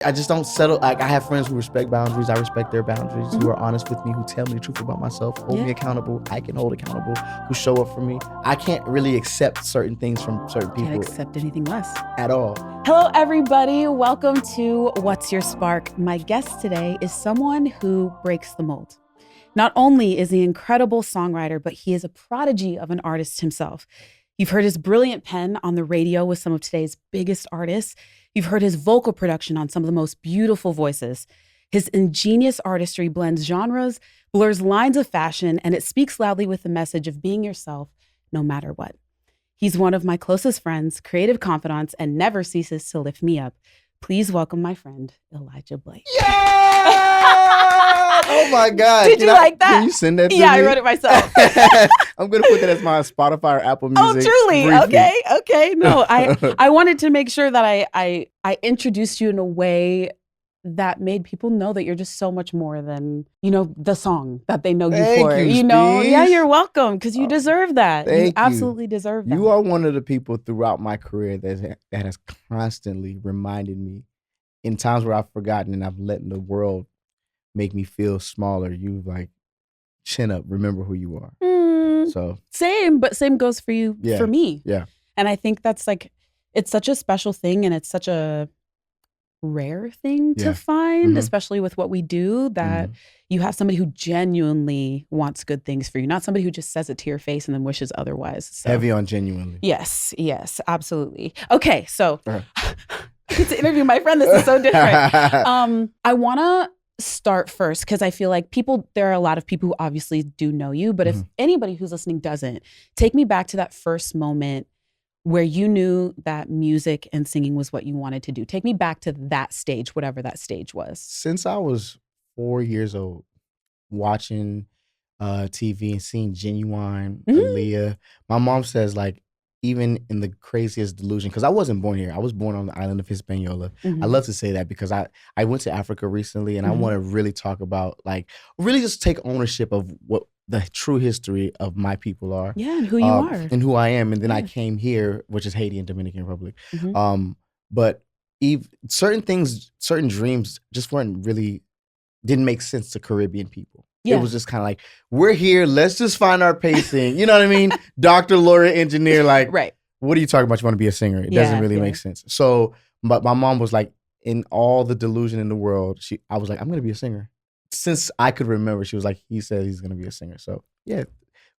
I just don't settle. Like, I have friends who respect boundaries. I respect their boundaries, who are honest with me, who tell me the truth about myself, hold me accountable. I can hold accountable, who show up for me. I can't really accept certain things from certain people. Can't accept anything less. At all. Hello, everybody. Welcome to What's Your Spark? My guest today is someone who breaks the mold. Not only is he an incredible songwriter, but he is a prodigy of an artist himself. You've heard his brilliant pen on the radio with some of today's biggest artists. You've heard his vocal production on some of the most beautiful voices. His ingenious artistry blends genres, blurs lines of fashion, and it speaks loudly with the message of being yourself no matter what. He's one of my closest friends, creative confidants, and never ceases to lift me up. Please welcome my friend, Elijah Blake. Yeah! Oh my God. Did you like that? Can you send that to me? Yeah, I wrote it myself. I'm going to put that as my Spotify or Apple Music. Oh, truly? Briefly. Okay. No, I wanted to make sure that I introduced you in a way that made people know that you're just so much more than, the song that they know you for. Yeah, you're welcome, because you deserve that. You absolutely deserve that. You are one of the people throughout my career that has constantly reminded me in times where I've forgotten and I've let the world make me feel smaller. You chin up, remember who you are. So same goes for you, for me. Yeah. And I think that's it's such a special thing, and it's such a rare thing to find, especially with what we do, that you have somebody who genuinely wants good things for you, not somebody who just says it to your face and then wishes otherwise. So. Heavy on genuinely. Yes, absolutely. Okay, so I get to interview my friend. This is so different. I want to start first because I feel like there are a lot of people who obviously do know you, but if anybody who's listening doesn't, take me back to that first moment where you knew that music and singing was what you wanted to do. Take me back to that stage, whatever that stage was. Since I was 4 years old, watching TV and seeing Genuine, Aaliyah, my mom says, even in the craziest delusion, because I wasn't born here. I was born on the island of Hispaniola. I love to say that because I went to Africa recently, and I want to really talk about, really just take ownership of what the true history of my people are. Yeah, and who you are. And who I am. And then I came here, which is Haiti and Dominican Republic. But certain things, certain dreams just didn't make sense to Caribbean people. Yeah. It was just kind of we're here, let's just find our pacing. You know what I mean? Doctor, lawyer, engineer, right. What are you talking about? You want to be a singer? It doesn't really make sense. So, but my mom was in all the delusion in the world, I was I'm going to be a singer. Since I could remember, she was he said he's going to be a singer. So yeah,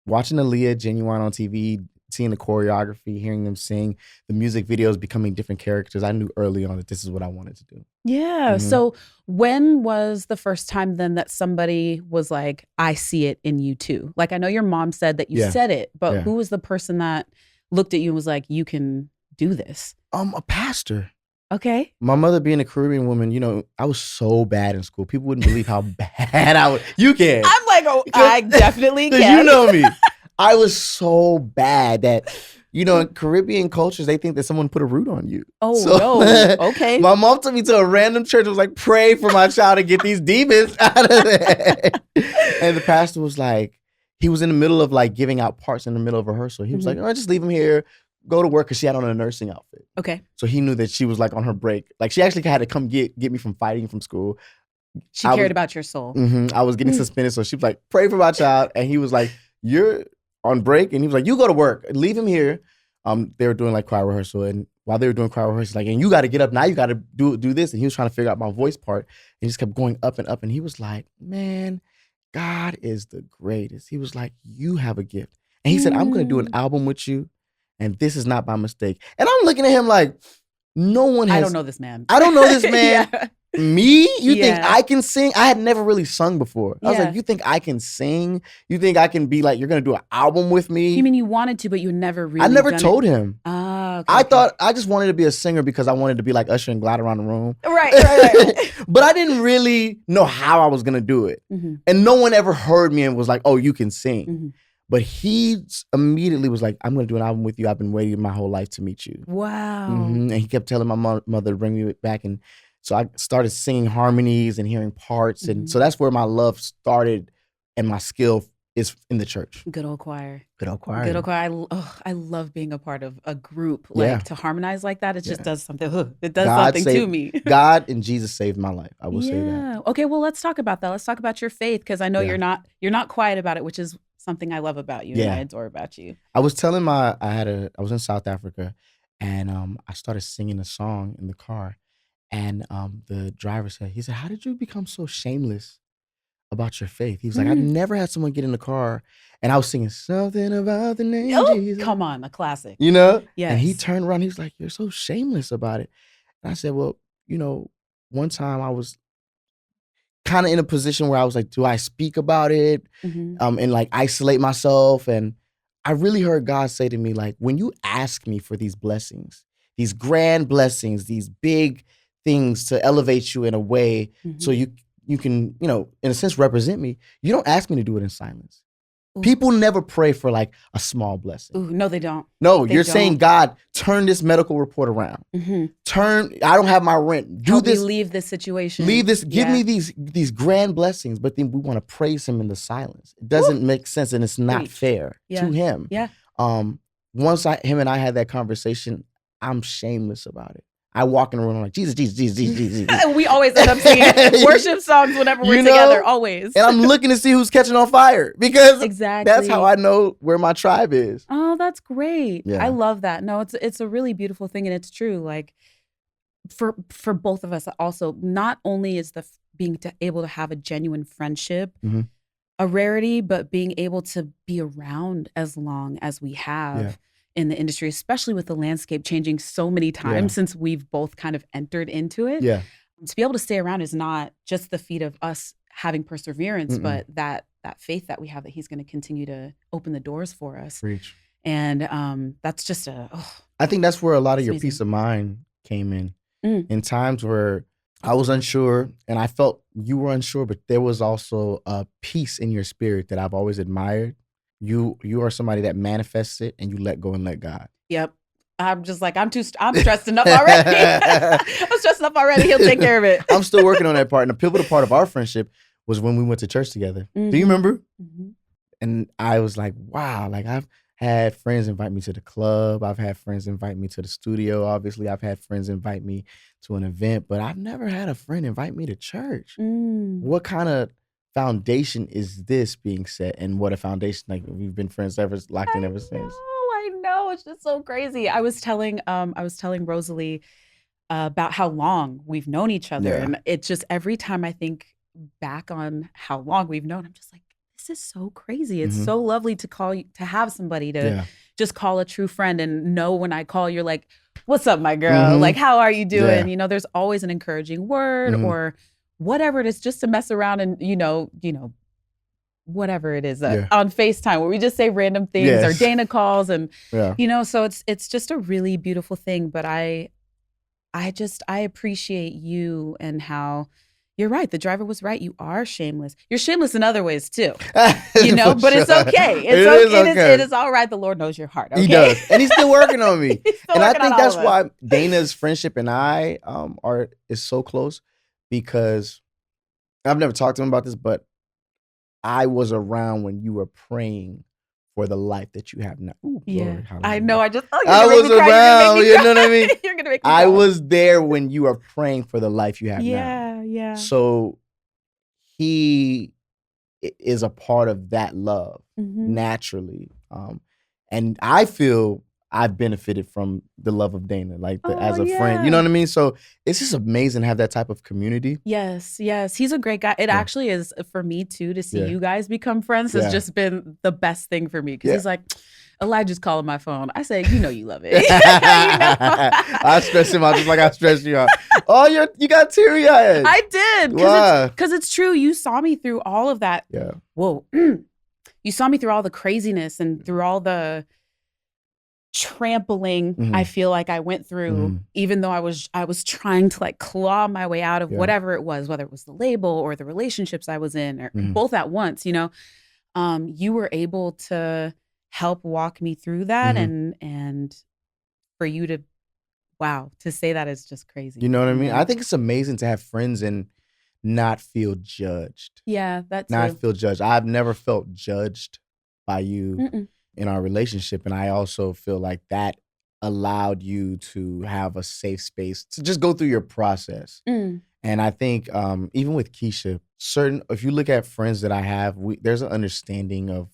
watching Aaliyah, Genuine on TV, seeing the choreography, hearing them sing, the music videos becoming different characters, I knew early on that this is what I wanted to do. Yeah. So when was the first time then that somebody was I see it in you too? I know your mom said that you said it, but who was the person that looked at you and was you can do this? A pastor. Okay. My mother being a Caribbean woman, I was so bad in school. People wouldn't believe how bad I was. You can. I'm I definitely can. You know me. I was so bad that, in Caribbean cultures, they think that someone put a root on you. Oh, no. Okay. My mom took me to a random church and was pray for my child to get these demons out of there. And the pastor was he was in the middle of giving out parts in the middle of rehearsal. He was all right, just leave him here. Go to work, because she had on a nursing outfit. Okay. So he knew that she was on her break. She actually had to come get me from fighting from school. She cared about your soul. I was getting suspended, so she was pray for my child. And he was you're on break. And he was you go to work. Leave him here. They were doing choir rehearsal. And while they were doing choir rehearsal, and you got to get up now. You got to do this. And he was trying to figure out my voice part. And he just kept going up and up. And he was man, God is the greatest. He was you have a gift. And he said, I'm going to do an album with you. And this is not by mistake. And I'm looking at him no one has. I don't know this man. I don't know this man. Me? You think I can sing? I had never really sung before. I was you think I can sing? You think I can be you're going to do an album with me? You mean you wanted to, but you never really I never told him. Okay, I thought I just wanted to be a singer because I wanted to be Usher and glide around the room. Right. But I didn't really know how I was going to do it. And no one ever heard me and was oh, you can sing. But he immediately was I'm going to do an album with you. I've been waiting my whole life to meet you. Wow. And he kept telling my mother to bring me back. And so I started singing harmonies and hearing parts. And so that's where my love started and my skill is in the church. Good old choir. Good old choir. Good old choir. I love being a part of a group. Yeah. Like to harmonize like that, it just Yeah. does something. It does God something to saved- me. God and Jesus saved my life. I will say that. Yeah. Okay, well, let's talk about that. Let's talk about your faith, because I know Yeah. you're not quiet about it, which is something I love about you and Yeah. I adore about you. I was telling I was in South Africa, and I started singing a song in the car, and the driver said, how did you become so shameless about your faith? He was like, I've never had someone get in the car, and I was singing something about the name Jesus. Come on, a classic. You know? Yes. And he turned around, he was like, you're so shameless about it. And I said, well, one time I was kind of in a position where I was like, do I speak about it? And like isolate myself? And I really heard God say to me, like, when you ask me for these blessings, these grand blessings, these big things to elevate you in a way so you can, in a sense, represent me, you don't ask me to do it in silence. Ooh. People never pray for like a small blessing. Ooh, no, they don't. No, you're saying, God, turn this medical report around. I don't have my rent. Do Help this. Me leave this situation. Leave this. Give me these grand blessings, but then we want to praise him in the silence. It doesn't make sense, and it's not fair to him. Yeah. Once him and I had that conversation, I'm shameless about it. I walk in the room, I'm like, Jesus, Jesus, Jesus, Jesus, Jesus. We always end up singing worship songs whenever we're together, always. And I'm looking to see who's catching on fire, because exactly that's how I know where my tribe is. Oh, that's great. Yeah. I love that. No, it's a really beautiful thing, and it's true. Like for both of us also, not only is being able to have a genuine friendship a rarity, but being able to be around as long as we have in the industry, especially with the landscape changing so many times since we've both kind of entered into it. Yeah. To be able to stay around is not just the feat of us having perseverance, but that faith that we have that he's going to continue to open the doors for us. Preach. And that's just I think that's where a lot of your amazing. peace of mind came in times where I was unsure and I felt you were unsure, but there was also a peace in your spirit that I've always admired. You are somebody that manifests it and you let go and let God. Yep. I'm just like, I'm stressed enough already. I'm stressed enough already. He'll take care of it. I'm still working on that part. And the pivotal part of our friendship was when we went to church together. Do you remember? And I was like, wow, like I've had friends invite me to the club. I've had friends invite me to the studio. Obviously, I've had friends invite me to an event, but I've never had a friend invite me to church. What kind of foundation is this being set, and what a foundation, like we've been friends locked in ever since. I know, it's just so crazy. I was telling Rosalie about how long we've known each other, and it's just every time I think back on how long we've known, I'm just like, this is so crazy. It's so lovely to have somebody to just call a true friend and know when I call, you're like, what's up, my girl? Like, how are you doing? There's always an encouraging word or whatever it is, just to mess around and, whatever it is on FaceTime where we just say random things or Dana calls and, so it's just a really beautiful thing. But I appreciate you and how you're right. The driver was right. You are shameless. You're shameless in other ways too, but it's okay. It is all right. The Lord knows your heart. Okay? He does. And he's still working on me. And I think that's why Dana's friendship and I is so close, because I've never talked to him about this, but I was around when you were praying for the life that you have now. Ooh, yeah, Lord, I know. I was around. You know what I mean? You're gonna make me I was there when you were praying for the life you have now. Yeah. So he is a part of that love naturally, and I feel I've benefited from the love of Dana, like as a friend. You know what I mean? So it's just amazing to have that type of community. Yes. He's a great guy. It actually is for me too, to see you guys become friends has just been the best thing for me. Because he's like, Elijah's calling my phone. I say, you love it. I stress him out just like I stressed you out. Oh, you got teary-eyed. I did. Wow. Because it's true. You saw me through all of that. Yeah. Whoa. You saw me through all the craziness and through all the trampling I feel like I went through, even though I was trying to like claw my way out of whatever it was, whether it was the label or the relationships I was in, or both at once. You were able to help walk me through that, and for you to say that is just crazy. You know what I mean? I think it's amazing to have friends in not feel judged. Yeah, that too. Not feel judged. I've never felt judged by you Mm-mm. in our relationship. And I also feel like that allowed you to have a safe space to just go through your process. Mm. And I think even with Kesha, if you look at friends that I have, there's an understanding of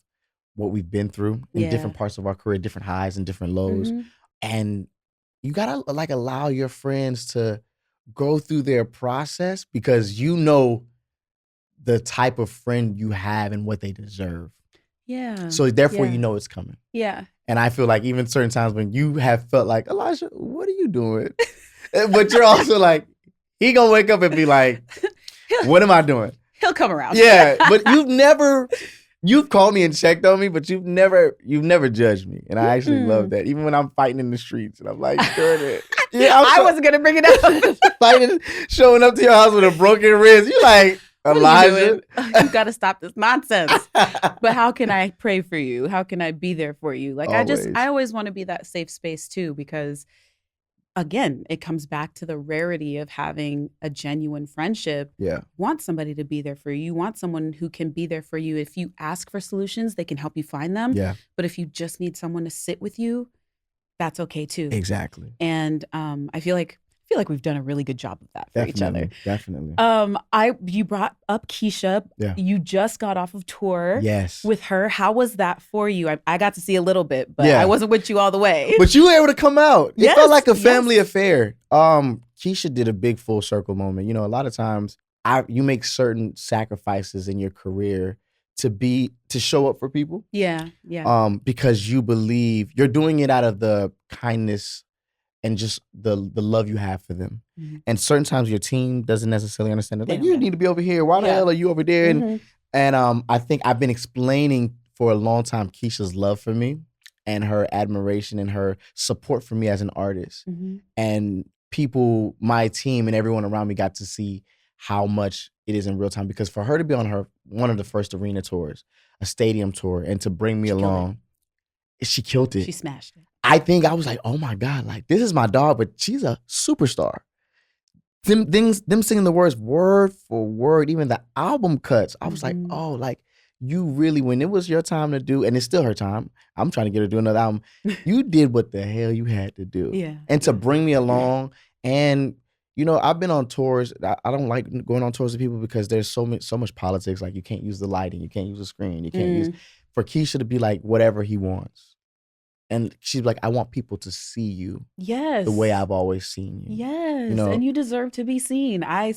what we've been through in different parts of our career, different highs and different lows. Mm-hmm. And you gotta like allow your friends to go through their process because you know the type of friend you have and what they deserve. Yeah. So therefore you know it's coming. Yeah. And I feel like even certain times when you have felt like, Elijah, what are you doing? But you're also like, he gonna wake up and be like, what am I doing? He'll come around. Yeah, but you've called me and checked on me, but you've never judged me. And I actually love that. Even when I'm fighting in the streets and I'm like, Jordin. Yeah, I wasn't gonna bring it up. Fighting, showing up to your house with a broken wrist. You're like, Elijah, you got to stop this nonsense. But how can I pray for you? How can I be there for you? Like I always want to be that safe space too, because again, it comes back to the rarity of having a genuine friendship. Yeah. You want somebody to be there for you. You want someone who can be there for you. If you ask for solutions, they can help you find them. Yeah. But if you just need someone to sit with you, that's okay too. Exactly. And I feel like we've done a really good job of that for each other. Definitely. You brought up Kesha. Yeah. You just got off of tour. Yes. With her. How was that for you? I got to see a little bit, but I wasn't with you all the way. But you were able to come out. It felt like a family yes. affair. Kesha did a big full circle moment. You know, a lot of times you make certain sacrifices in your career to show up for people. Yeah. Yeah. Because you believe you're doing it out of the kindness and just the love you have for them. Mm-hmm. And certain times your team doesn't necessarily understand it. Like, you need to be over here. Why the hell are you over there? Mm-hmm. And I think I've been explaining for a long time Kesha's love for me and her admiration and her support for me as an artist. Mm-hmm. And people, my team and everyone around me got to see how much it is in real time. Because for her to be on one of the first arena tours, a stadium tour, and to bring me along, she killed it. She smashed it. I think I was like, oh my God, like this is my dog, but she's a superstar. Them singing the words word for word, even the album cuts. I was like, oh, like you really, when it was your time to do, and it's still her time, I'm trying to get her to do another album. You did what the hell you had to do. Yeah. And to bring me along. And, you know, I've been on tours. I don't like going on tours with people because there's so much politics. Like you can't use the lighting, you can't use the screen, you can't use, for Kesha to be like whatever he wants. And she's like, I want people to see you. Yes. The way I've always seen you. Yes. You know? And you deserve to be seen. I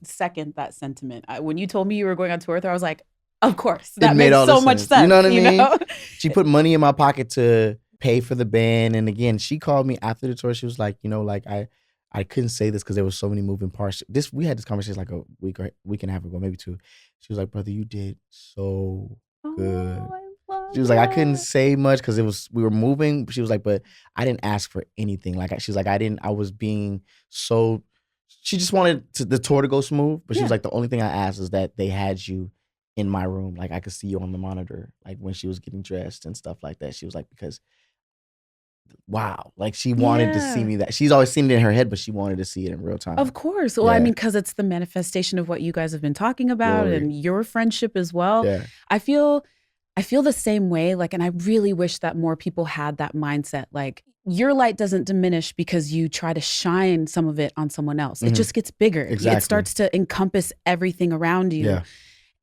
second that sentiment. When you told me you were going on tour with her, I was like, of course. That makes so much sense. You know what I mean? Know? She put money in my pocket to pay for the band. And again, she called me after the tour. She was like, you know, like I couldn't say this because there were so many moving parts. We had this conversation like a week and a half ago, maybe two. She was like, brother, you did so good. She was like, I couldn't say much because we were moving. She was like, but I didn't ask for anything. Like she was like, I was being so. She just wanted the tour to go smooth, but she was like, the only thing I asked is that they had you in my room, like I could see you on the monitor, like when she was getting dressed and stuff like that. She was like, because wow, like she wanted to see me that. She's always seen it in her head, but she wanted to see it in real time. Of course. Well, I mean, because it's the manifestation of what you guys have been talking about and your friendship as well. Yeah. I feel the same way, like, and I really wish that more people had that mindset. Like, your light doesn't diminish because you try to shine some of it on someone else. It just gets bigger. Exactly. It starts to encompass everything around you. Yeah.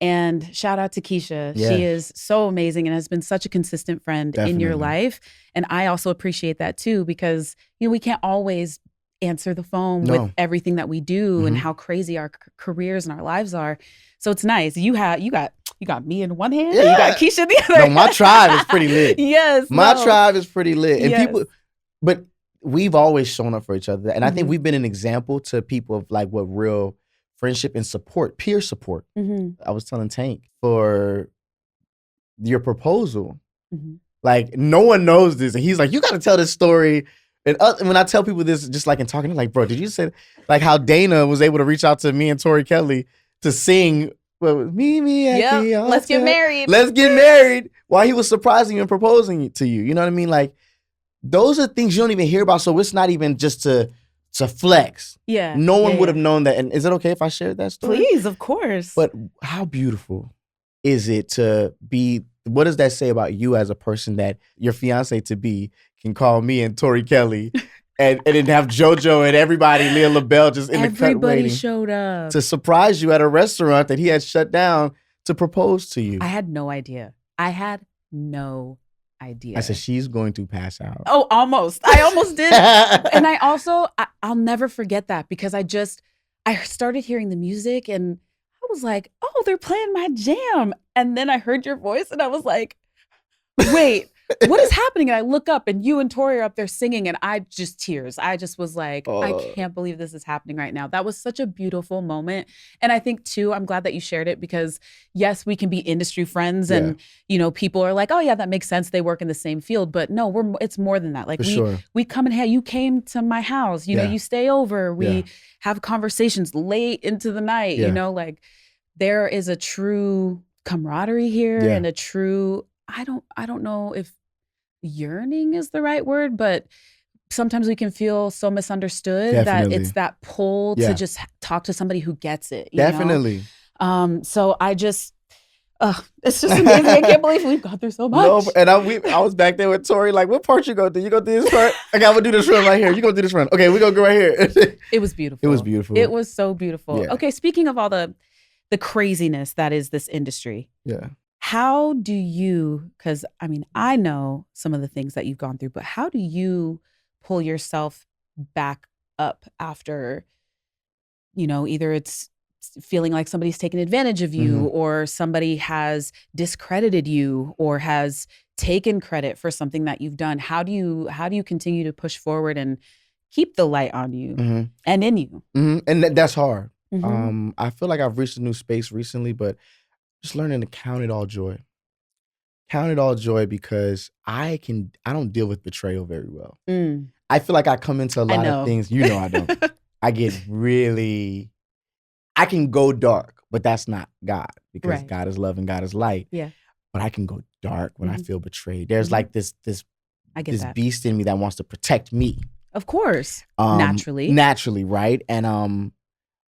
And shout out to Kesha. Yeah. She is so amazing and has been such a consistent friend in your life. And I also appreciate that too, because, you know, we can't always answer the phone with everything that we do and how crazy our careers and our lives are. So it's nice. You got me in one hand and you got Kesha in the other. No, my tribe is pretty lit. Yes. My tribe is pretty lit. And people, but we've always shown up for each other. And I think we've been an example to people of like what real friendship and support, peer support. I was telling Tank for your proposal. Like no one knows this. And he's like, you got to tell this story. And when I tell people this, just like in talking, they're like, bro, did you say like how Dana was able to reach out to me and Tori Kelly to sing meet me at the altar. Let's get married. Let's get married while he was surprising you and proposing to you. You know what I mean? Like those are things you don't even hear about. So it's not even just to It's a flex. Yeah. No one Yeah, would have yeah. known that. And is it okay if I shared that story? Please, of course. But how beautiful is it to be, what does that say about you as a person that your fiance to be can call me and Tori Kelly and then have JoJo and everybody, Leah LaBelle, just in the cut everybody waiting showed up. to surprise you at a restaurant that he had shut down to propose to you? I had no idea. I had no idea. I said, she's going to pass out. Oh, almost. I almost did. And I also, I'll never forget that because I started hearing the music and I was like, oh, they're playing my jam. And then I heard your voice and I was like, wait, what is happening? And I look up and you and Tori are up there singing and tears. I just was like, I can't believe this is happening right now. That was such a beautiful moment. And I think too, I'm glad that you shared it because yes, we can be industry friends and, you know, people are like, oh yeah, that makes sense. They work in the same field, but no, it's more than that. Like we come and you came to my house, you know, you stay over, we have conversations late into the night, you know, like there is a true camaraderie here and a true, I don't know if yearning is the right word, but sometimes we can feel so misunderstood that it's that pull to just talk to somebody who gets it. You know? So I just, it's just amazing. I can't believe we've gone through so much. No, and I was back there with Tori, like, what part you gonna do? You gonna do this part? Okay, I'm gonna do this run right here. You gonna do this run. Okay, we're gonna go right here. It was beautiful. It was beautiful. It was so beautiful. Yeah. Okay, speaking of all the craziness that is this industry. Yeah. How do you, because I mean, I know some of the things that you've gone through, but how do you pull yourself back up after, you know, either it's feeling like somebody's taken advantage of you or somebody has discredited you or has taken credit for something that you've done? How do you continue to push forward and keep the light on you and in you? And that's hard. I feel like I've reached a new space recently, but just learning to count it all joy. Count it all joy because I don't deal with betrayal very well. I feel like I come into a lot of things. You know I don't. I get really, I can go dark, but that's not God because God is love and God is light. Yeah. But I can go dark when I feel betrayed. There's like this beast in me that wants to protect me. Of course. Naturally, right? And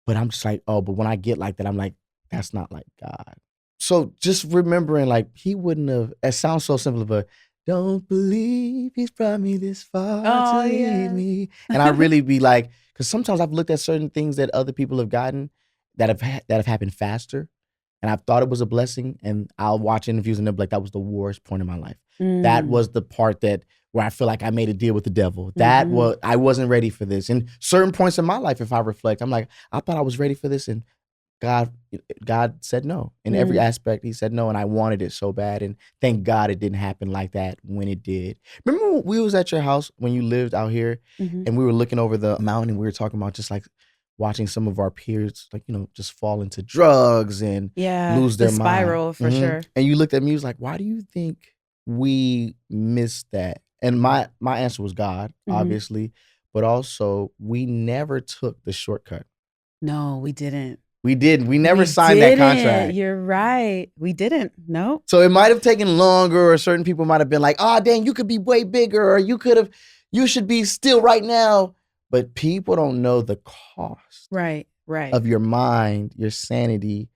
but I'm just like, but when I get like that, I'm like, that's not like God. So just remembering, like, he wouldn't have, it sounds so simple, but don't believe he's brought me this far to leave me. And I really be like, because sometimes I've looked at certain things that other people have gotten that have happened faster. And I've thought it was a blessing. And I'll watch interviews and they'll be like, that was the worst point in my life. That was the part where I feel like I made a deal with the devil. That was, I wasn't ready for this. And certain points in my life, if I reflect, I'm like, I thought I was ready for this. And God said no. In every aspect, he said no. And I wanted it so bad. And thank God it didn't happen like that when it did. Remember when we was at your house when you lived out here and we were looking over the mountain and we were talking about just like watching some of our peers, like, you know, just fall into drugs and lose their spiral mind. for sure. And you looked at me, you was like, why do you think we missed that? And my answer was God, obviously, but also we never took the shortcut. No, we didn't. We didn't. We never signed that contract. You're right. We didn't. No. So it might have taken longer, or certain people might have been like, oh, dang, you could be way bigger, or you should be still right now. But people don't know the cost. Right. Of your mind, your sanity.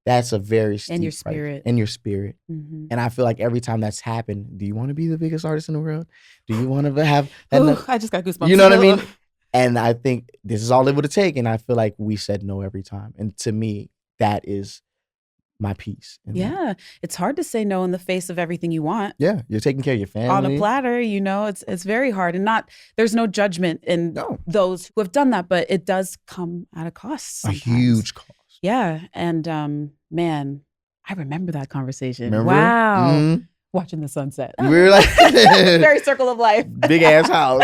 That's a very steep and your price. spirit. And your spirit. And I feel like every time that's happened, do you want to be the biggest artist in the world? Do you want to have that? I just got goosebumps. You know what I mean? And I think this is all it would have taken. I feel like we said no every time. And to me, that is my peace. Yeah. It's hard to say no in the face of everything you want. Yeah. You're taking care of your family. On a platter, you know, it's very hard. And there's no judgment in those who have done that, but it does come at a cost sometimes. A huge cost. Yeah. And man, I remember that conversation. Remember? Wow. Watching the sunset. We were like very circle of life. Big ass house.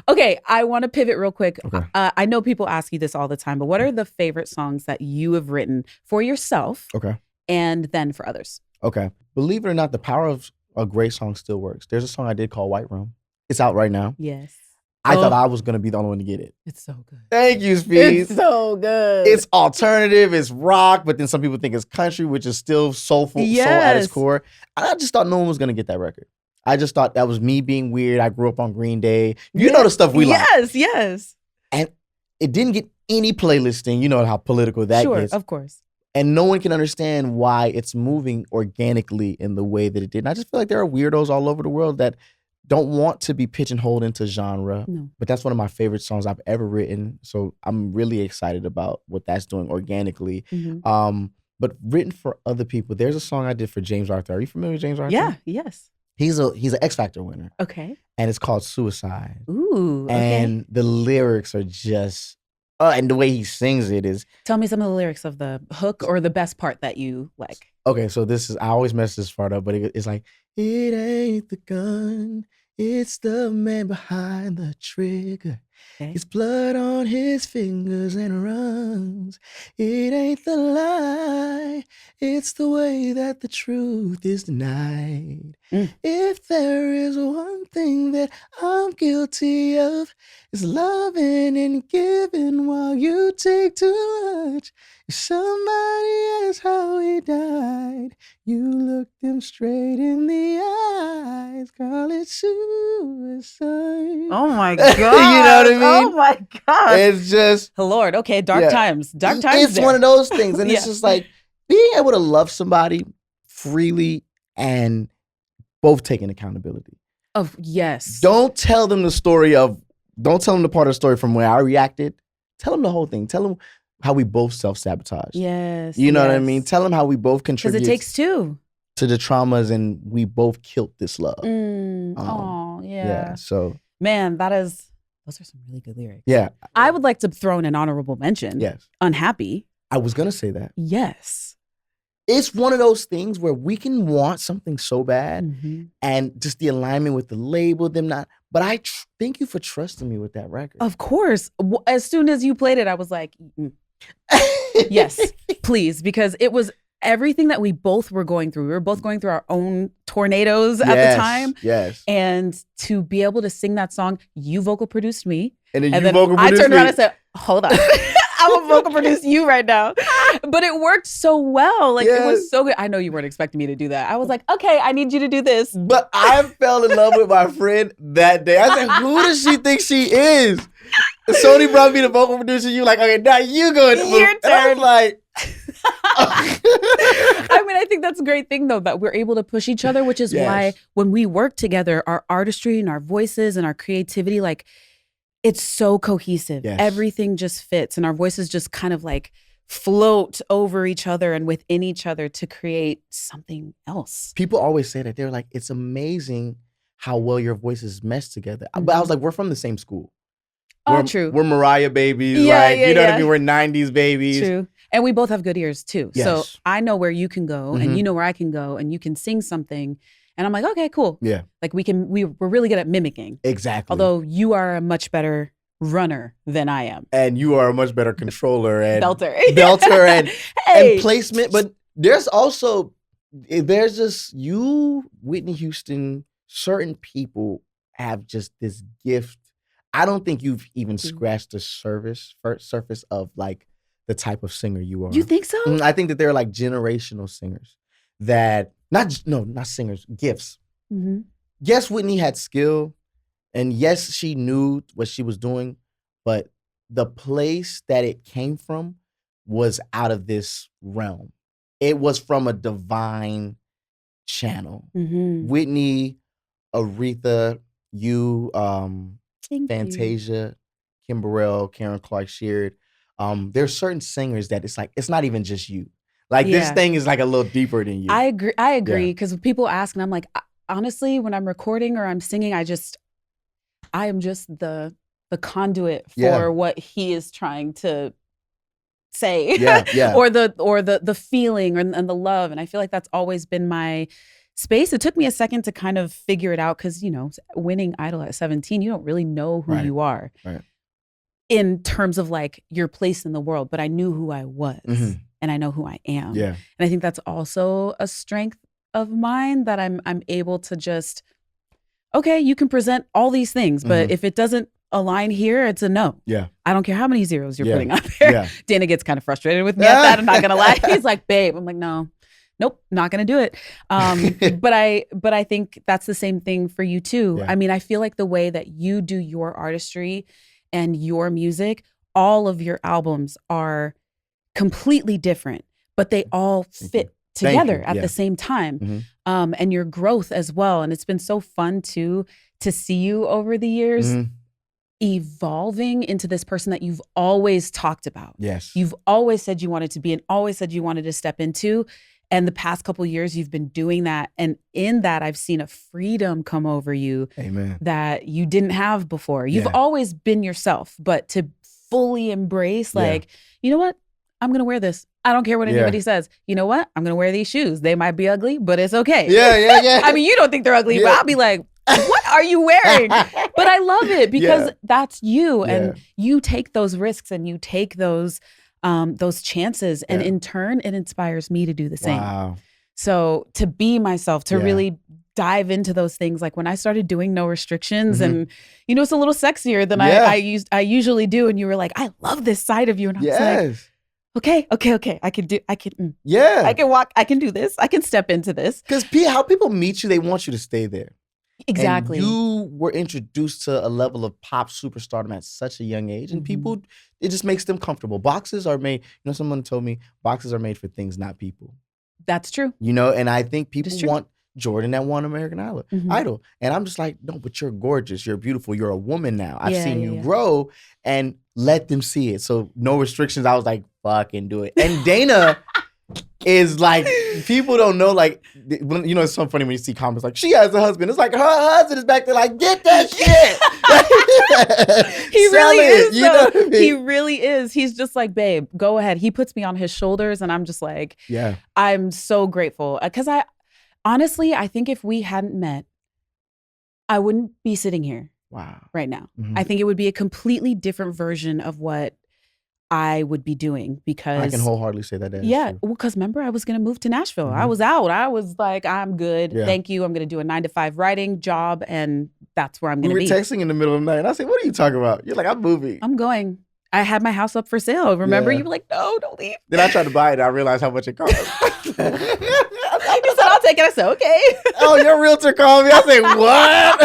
Okay, I want to pivot real quick. Okay. I know people ask you this all the time, but what are the favorite songs that you have written for yourself? Okay. And then for others? Okay. Believe it or not, the power of a great song still works. There's a song I did called White Room. It's out right now. Yes. I thought I was going to be the only one to get it. It's so good. Thank you, Speed. It's so good. It's alternative, it's rock, but then some people think it's country, which is still soulful, soul at its core. I just thought no one was going to get that record. I just thought that was me being weird. I grew up on Green Day. You know the stuff we like. Yes. And it didn't get any playlisting. You know how political that gets. Sure, of course. And no one can understand why it's moving organically in the way that it did. And I just feel like there are weirdos all over the world that don't want to be pigeonholed into genre. No. But that's one of my favorite songs I've ever written. So I'm really excited about what that's doing organically. But written for other people. There's a song I did for James Arthur. Are you familiar with James Arthur? Yeah, yes. He's an X Factor winner. Okay. And it's called Suicide. Ooh, okay. And the lyrics are just, and the way he sings it is. Tell me some of the lyrics of the hook or the best part that you like. Okay, so I always mess this part up, but it's like, it ain't the gun, it's the man behind the trigger. Okay. It's blood on his fingers and runs. It ain't the lie, it's the way that the truth is denied. If there is one thing that I'm guilty of, it's loving and giving while you take too much. If somebody asks how he died, you look them straight in the eyes, call it suicide. Oh my God. You know what I mean? Oh my God. It's just, Lord, okay, dark times. Dark times. It's one of those things. And it's just like being able to love somebody freely and both taking accountability. Oh, yes. Don't tell them the part of the story from where I reacted. Tell them the whole thing. Tell them how we both self-sabotage. Yes. You know what I mean? Tell them how we both contribute. Because it takes two. To the traumas and we both killed this love. Yeah. So. Man, those are some really good lyrics. Yeah. I would like to throw in an honorable mention. Yes. Unhappy. I was going to say that. Yes. It's one of those things where we can want something so bad and just the alignment with the label, them not. But I thank you for trusting me with that record. Of course. As soon as you played it, I was like, yes, please. Because it was everything that we both were going through. We were both going through our own tornadoes at the time. Yes. And to be able to sing that song, you vocal produced me. And then I turned around and said, hold on. I'm a vocal produce you right now. But it worked so well. Like it was so good. I know you weren't expecting me to do that. I was like, okay, I need you to do this. But I fell in love with my friend that day. I said, who does she think she is? Sony brought me the vocal producer. You like, okay, now you go. Your turn. And I was like, I mean, I think that's a great thing though, that we're able to push each other, which is why when we work together, our artistry and our voices and our creativity, like it's so cohesive. Yes. Everything just fits and our voices just kind of like float over each other and within each other to create something else. People always say that. They're like, it's amazing how well your voices mesh together. But I was like, we're from the same school. True. We're Mariah babies. Yeah, like, you know what I mean? We're 90s babies. True. And we both have good ears too. Yes. So I know where you can go and you know where I can go and you can sing something. And I'm like, okay, cool. Yeah. Like we're really good at mimicking. Exactly. Although you are a much better runner than I am. And you are a much better controller and belter and placement. But there's just you, Whitney Houston, certain people have just this gift. I don't think you've even scratched the surface of like the type of singer you are. You think so? I think that they're like generational singers that not singers, gifts. Yes, Whitney had skill and yes, she knew what she was doing, but the place that it came from was out of this realm. It was from a divine channel. Whitney, Aretha, you, Fantasia, Kim Burrell, Karen Clark Sheard. There's certain singers that it's like, it's not even just you. Like this thing is like a little deeper than you. I agree. Because people ask and I'm like, honestly, when I'm recording or I'm singing, I am just the conduit for what he is trying to say. or the feeling and the love. And I feel like that's always been my space. It took me a second to kind of figure it out because, you know, winning Idol at 17, you don't really know who you are in terms of like your place in the world. But I knew who I was and I know who I am. And I think that's also a strength of mine that I'm able to just, okay, you can present all these things, but if it doesn't align here, it's a no. I don't care how many zeros you're putting out there. Dana gets kind of frustrated with me at that. I'm not going to lie. He's like, babe. I'm like, no. nope, not going to do it. But I think that's the same thing for you too. Yeah. I mean, I feel like the way that you do your artistry and your music, all of your albums are completely different, but they all fit together at the same time. Mm-hmm. And your growth as well. And it's been so fun to see you over the years evolving into this person that you've always talked about. Yes. You've always said you wanted to be and always said you wanted to step into. And the past couple of years, you've been doing that. And in that, I've seen a freedom come over you Amen. that you didn't have before. You've always been yourself, but to fully embrace, like, you know what? I'm going to wear this. I don't care what anybody says. You know what? I'm going to wear these shoes. They might be ugly, but it's okay. Yeah. I mean, you don't think they're ugly, but I'll be like, what are you wearing? But I love it because that's you. And you take those risks and you take those chances. And in turn, it inspires me to do the same. Wow. So to be myself, to really dive into those things. Like when I started doing No Restrictions and, you know, it's a little sexier than I usually do. And you were like, I love this side of you. And I was like, okay. I can walk. I can do this. I can step into this. Because how people meet you, they want you to stay there. Exactly. And you were introduced to a level of pop superstardom at such a young age. And people, it just makes them comfortable. Boxes are made, you know, someone told me boxes are made for things, not people. That's true. You know, and I think people want Jordin that won American Idol. And I'm just like, no, but you're gorgeous. You're beautiful. You're a woman now. I've seen you grow, and let them see it. So No Restrictions, I was like, fucking do it. And Dana is like, people don't know, like, you know, it's so funny when you see comments like, she has a husband. It's like, her husband is back there like, get that shit. He really is. You know what I mean? He really is. He's just like, babe, go ahead. He puts me on his shoulders and I'm just like, I'm so grateful. Because honestly, I think if we hadn't met, I wouldn't be sitting here right now. I think it would be a completely different version of what I would be doing, because I can wholeheartedly say that. Well, because remember, I was going to move to Nashville. I was out. I was like, I'm good. Thank you. I'm going to do a 9-to-5 writing job, and that's where I'm going to be. We were texting in the middle of the night, and I said, what are you talking about? You're like, I'm moving. I'm going. I had my house up for sale. Remember? You were like, no, don't leave. Then I tried to buy it, and I realized how much it cost. You said, I'll take it. I said, okay. Oh, your realtor called me. I said, what?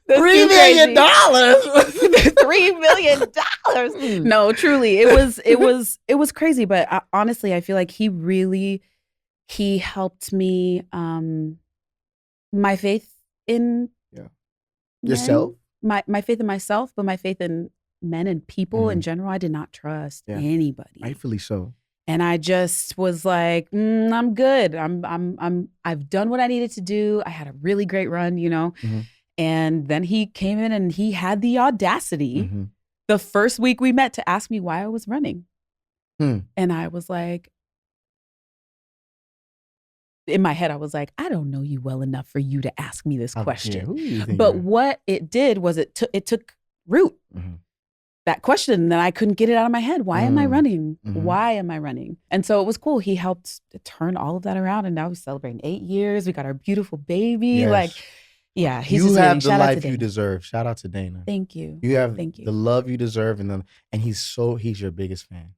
$3 million. $3 million. No, truly, it was crazy. But honestly, I feel like he helped me. My faith in yourself, my faith in myself, but my faith in men and people in general. I did not trust anybody. Rightfully so. And I just was like, I'm good. I've done what I needed to do. I had a really great run, you know. And then he came in and he had the audacity the first week we met to ask me why I was running. And I was like, in my head, I was like, I don't know you well enough for you to ask me this question. But what it did was it took root. That question, that I couldn't get it out of my head. Why am I running? Why am I running? And so it was cool. He helped turn all of that around. And now we're celebrating 8 years. We got our beautiful baby. Like, yeah, he's you just have the Shout life you deserve. Shout out to Dana. Thank you. You have the love you deserve, and he's your biggest fan.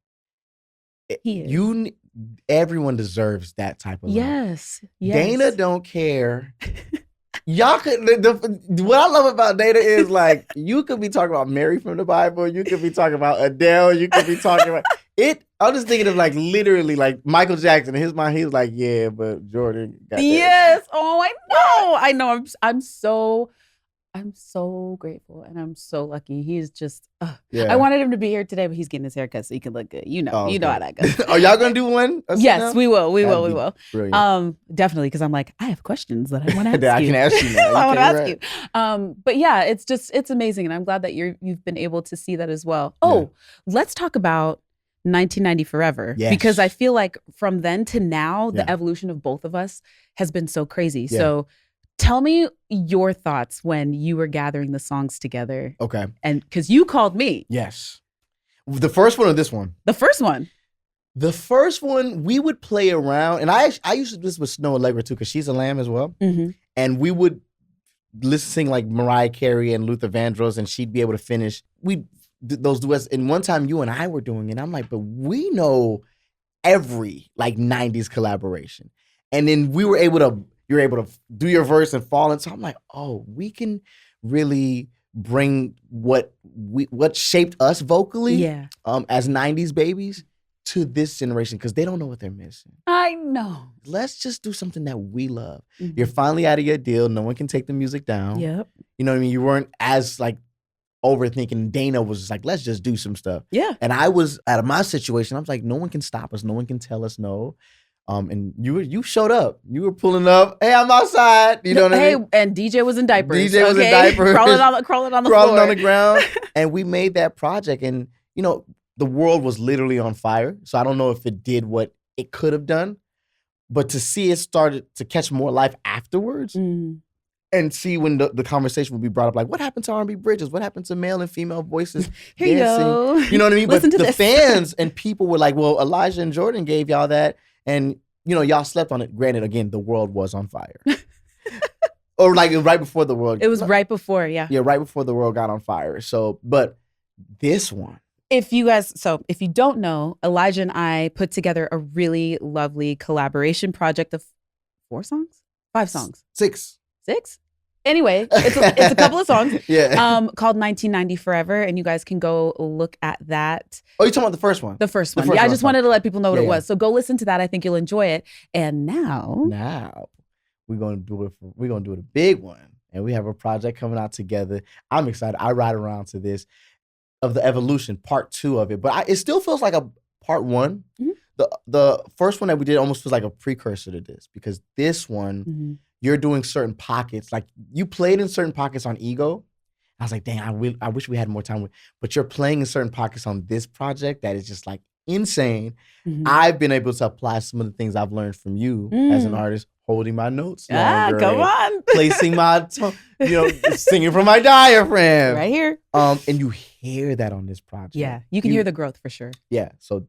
He is. Everyone deserves that type of love. Yes. Dana don't care. Y'all could. What I love about Dana is, like, you could be talking about Mary from the Bible. You could be talking about Adele. You could be talking about it. I'm just thinking of, like, literally, like, Michael Jackson. In his mind, he was like, yeah, but Jordin got that. Yes. Oh, I know. I'm so grateful, and I'm so lucky. He's just. I wanted him to be here today, but he's getting his haircut so he can look good. You know how that goes. Are y'all gonna do one? Yes, we will. We will. Brilliant. Definitely, because I'm like, I have questions that I want to ask I you. can ask you now. I want to ask you. But yeah, it's amazing, and I'm glad that you've been able to see that as well. Let's talk about 1990 Forever, because I feel like from then to now, the evolution of both of us has been so crazy. So tell me your thoughts when you were gathering the songs together. Okay. And because you called me. Yes. The first one or this one? The first one. The first one, we would play around, and I used to do this with Snow Allegra too, because she's a lamb as well. And we would sing like Mariah Carey and Luther Vandross, and she'd be able to finish. We those duets. And one time you and I were doing it. I'm like, but we know every like 90s collaboration. And then you're able to do your verse and fall into. I'm like, oh, we can really bring what shaped us vocally as 90s babies to this generation, because they don't know what they're missing. I know. Let's just do something that we love. You're finally out of your deal. No one can take the music down. Yep. You know what I mean? You weren't as like overthinking. Dana was just like, let's just do some stuff. Yeah. And I was out of my situation. I was like, no one can stop us. No one can tell us no. And you showed up. You were pulling up. Hey, I'm outside. You know what I mean? And DJ was in diapers. DJ was in diapers. Crawling on the floor. On the ground. And we made that project. And, you know, the world was literally on fire. So I don't know if it did what it could have done. But to see it started to catch more life afterwards and see when the conversation would be brought up, like, what happened to R&B bridges? What happened to male and female voices Here dancing? You go. You know what I mean? Listen but to the this. fans and people were like, well, Elijah and Jordin gave y'all that. And, you know, y'all slept on it. Granted, again, the world was on fire. Or like right before the world. It was right before, yeah. Yeah, right before the world got on fire. So, but this one. If you don't know, Elijah and I put together a really lovely collaboration project of 5 songs. 6. Anyway, it's a couple of songs. Yeah. Called 1990 Forever, and you guys can go look at that. Oh, you're talking about the first one? The first one. Yeah, I just wanted to let people know what it was. So go listen to that. I think you'll enjoy it. And now we're gonna do a big one, and we have a project coming out together. I'm excited. I ride around to this of the evolution, part 2 of it, but it still feels like a part 1. The first one that we did almost feels like a precursor to this, because this one you're doing certain pockets, like you played in certain pockets on Ego. I was like, dang, I wish we had more time with, but you're playing in certain pockets on this project that is just like insane. I've been able to apply some of the things I've learned from you as an artist, holding my notes longer, come on, placing my tone, singing from my diaphragm right here. And you hear that on this project. Yeah, you can hear the growth for sure. Yeah, so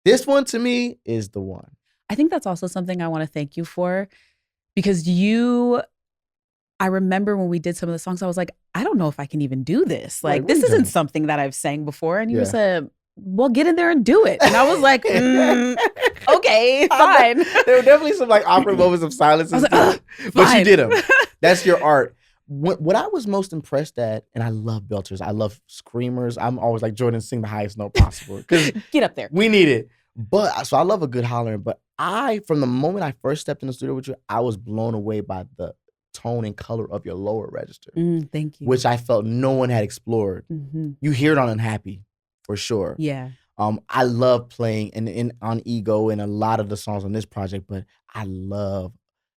this one to me is the one. I think that's also something I want to thank you for, because I remember when we did some of the songs, I was like, I don't know if I can even do this. Like, this isn't something that I've sang before. And you said, well, get in there and do it. And I was like, okay, fine. There were definitely some like awkward moments of silence. I was like, but you did them. That's your art. What I was most impressed at, and I love belters, I love screamers. I'm always like, Jordin, sing the highest note possible. Get up there. We need it. But so I love a good hollering. But from the moment I first stepped in the studio with you, I was blown away by the tone and color of your lower register. Thank you. Which I felt no one had explored. You hear it on Unhappy, for sure. Yeah. I love playing on Ego and a lot of the songs on this project, but I love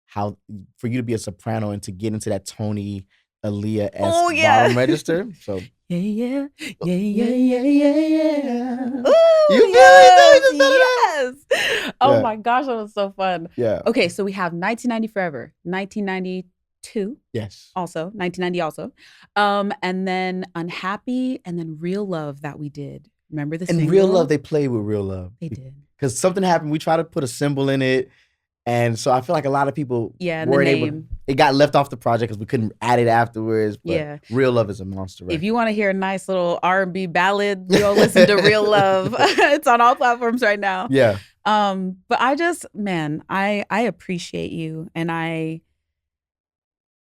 how for you to be a soprano and to get into that Tony Aaliyah-esque bottom register. So yeah. Ooh, you yes. Oh my gosh, that was so fun. Yeah. Okay, so we have 1990 Forever, 1992. Yes. Also 1990 also, and then Unhappy, and then Real Love that we did. Remember the single? And Real Love, they played with Real Love. They did. Because something happened. We tried to put a symbol in it. And so I feel like a lot of people weren't able. It got left off the project because we couldn't add it afterwards. But Real Love is a monster record. If you want to hear a nice little R&B ballad, go listen to Real Love. It's on all platforms right now. Yeah. But I appreciate you, and I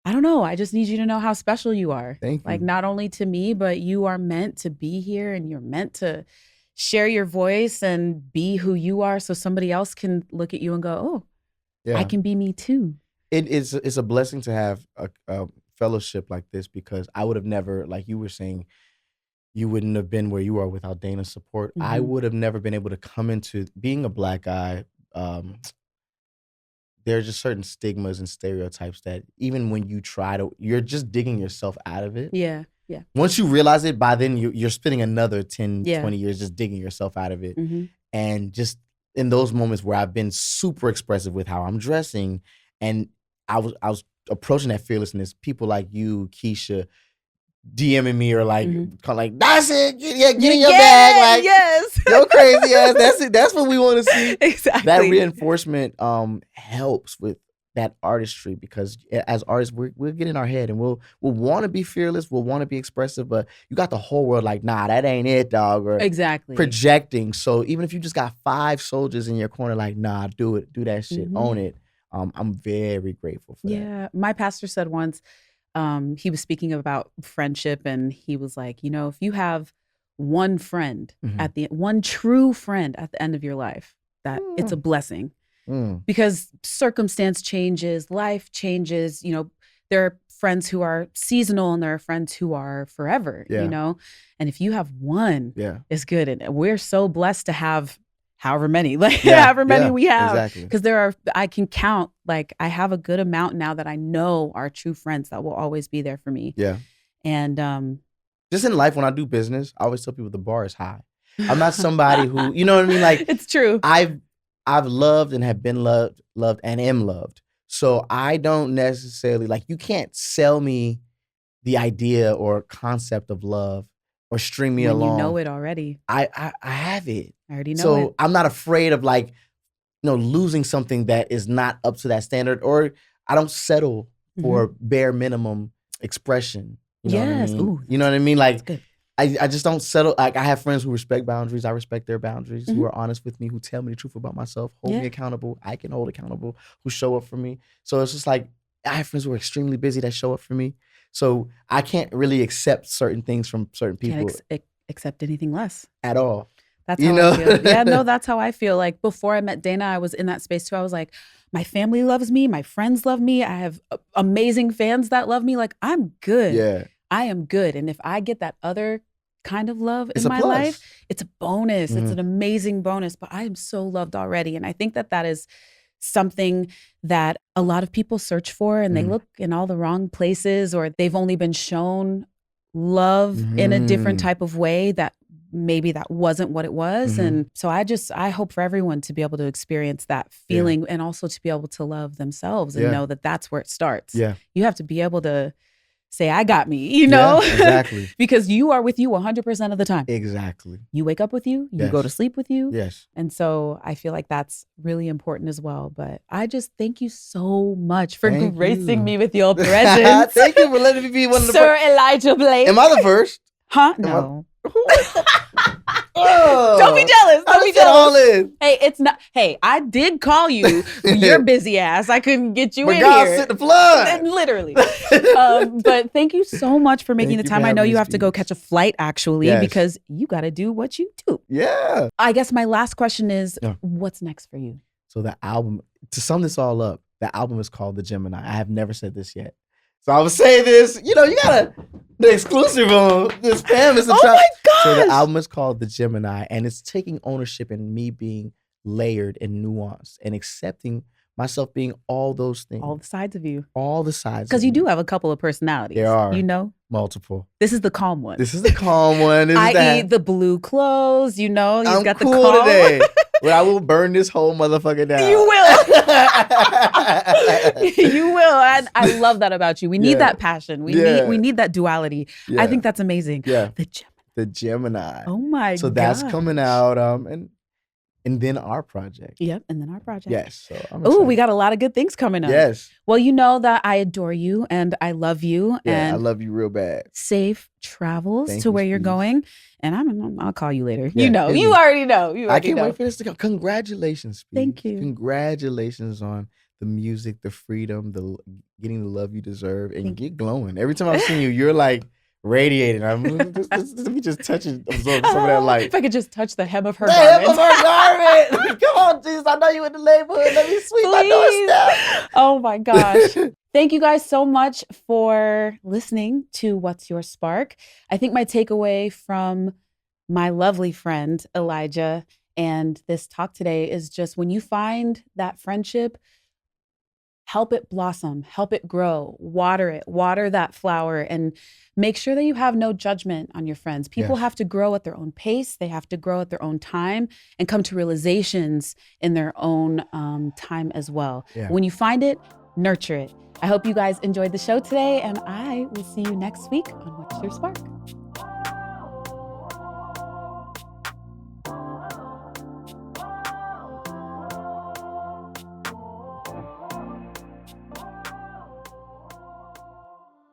don't know. I just need you to know how special you are. Thank you. Like, not only to me, but you are meant to be here, and you're meant to share your voice and be who you are, so somebody else can look at you and go, oh, I can be me too. It's a blessing to have a fellowship like this, because I would have never, like you were saying, you wouldn't have been where you are without Dana's support. I would have never been able to come into being a Black guy. There are just certain stigmas and stereotypes that even when you you're just digging yourself out of it. Yeah, yeah. Once you realize it, by then you're spending another 10, 20 years just digging yourself out of it. And just in those moments where I've been super expressive with how I'm dressing, and I was approaching that fearlessness, people like you, Kesha, DMing me or like, that's it, get in your bag, like, yes, go crazy ass. That's it. That's what we want to see. Exactly. That reinforcement helps with that artistry, because as artists, we'll get in our head and we'll want to be fearless, we'll want to be expressive, but you got the whole world like, nah, that ain't it, dog, or Exactly. projecting. So even if you just got 5 soldiers in your corner, like, nah, do it, do that shit, own it. I'm very grateful for that. Yeah, my pastor said once, he was speaking about friendship, and he was like, you know, if you have one friend one true friend at the end of your life, that it's a blessing. Because circumstance changes, life changes, you know, there are friends who are seasonal and there are friends who are forever, you know, and if you have one, it's good. And we're so blessed to have however many, like however many we have, because I can count, like I have a good amount now that I know are true friends that will always be there for me. Yeah. And just in life, when I do business, I always tell people the bar is high. I'm not somebody who, you know what I mean? Like, it's true. I've loved and have been loved and am loved. So I don't necessarily, like, you can't sell me the idea or concept of love or string me along. You know it already. I have it. I already know it. So I'm not afraid of, like, you know, losing something that is not up to that standard, or I don't settle for bare minimum expression. You know what I mean? Ooh, you know what I mean? Like, I just don't settle. Like, I have friends who respect boundaries. I respect their boundaries, who are honest with me, who tell me the truth about myself, hold me accountable. I can hold accountable, who show up for me. So it's just like, I have friends who are extremely busy that show up for me. So I can't really accept certain things from certain people. Can't accept anything less. At all. That's how I feel. Yeah, no, that's how I feel. Like, before I met Dana, I was in that space too. I was like, my family loves me. My friends love me. I have amazing fans that love me. Like, I'm good. Yeah. I am good. And if I get that other kind of love in my life, it's a bonus. It's an amazing bonus, but I am so loved already. And I think that that is something that a lot of people search for, and they look in all the wrong places, or they've only been shown love in a different type of way that maybe that wasn't what it was. And so I hope for everyone to be able to experience that feeling, and also to be able to love themselves and know that that's where it starts. Yeah. You have to be able to say, I got me, you know? Yeah, exactly. Because you are with you 100% of the time. Exactly. You wake up with you, you go to sleep with you. Yes. And so I feel like that's really important as well. But I just thank you so much for gracing me with your presence. Thank you for letting me be one of the Sir Elijah Blake. Am I the first? Huh? No. Don't be jealous. Don't be jealous. Hey, it's not. Hey, I did call you. Your busy ass. I couldn't get you in God here. Sit the flood. Literally. But thank you so much for making the time. I know you have to go catch a flight, actually, because you got to do what you do. Yeah. I guess my last question is, what's next for you? So the album, to sum this all up, the album is called The Gemini. I have never said this yet. So I would say this, you know, you gotta, the exclusive on this famous. Oh my gosh. So the album is called The Gemini, and it's taking ownership in me being layered and nuanced and accepting myself being all those things. All the sides of you. All the sides. Because you do have a couple of personalities. There are. You know? Multiple. This is the calm one. This is the calm one. I.e. the blue clothes, you know? You've got the cool calm today. But I will burn this whole motherfucker down. You will. You will. And I love that about you. We need that passion. We need that duality. Yeah. I think that's amazing. Yeah. The Gemini. The Gemini. Oh my God. So that's coming out. And then our project. Yep, and then our project. Yes. So oh, we got a lot of good things coming up. Yes. Well, you know that I adore you and I love you. Yeah, and I love you real bad. Safe travels to where you're going. And I'll call you later. Yeah, you know. You already know. I can't wait for this to go. Congratulations, Speed. Thank you. Congratulations on the music, the freedom, the getting the love you deserve, and you get glowing. Every time I've seen you, you're like radiating. Let me just touch and absorb some of that light. If I could just touch the hem of her garment. Hem of her garment. Come on, Jesus. I know you in the neighborhood. Let me sweep my doorstep. Oh my gosh. Thank you guys so much for listening to What's Your Spark. I think my takeaway from my lovely friend Elijah and this talk today is just, when you find that friendship, help it blossom, help it grow, water that flower, and make sure that you have no judgment on your friends. People have to grow at their own pace. They have to grow at their own time and come to realizations in their own time as well. Yeah. When you find it, nurture it. I hope you guys enjoyed the show today, and I will see you next week on What's Your Spark.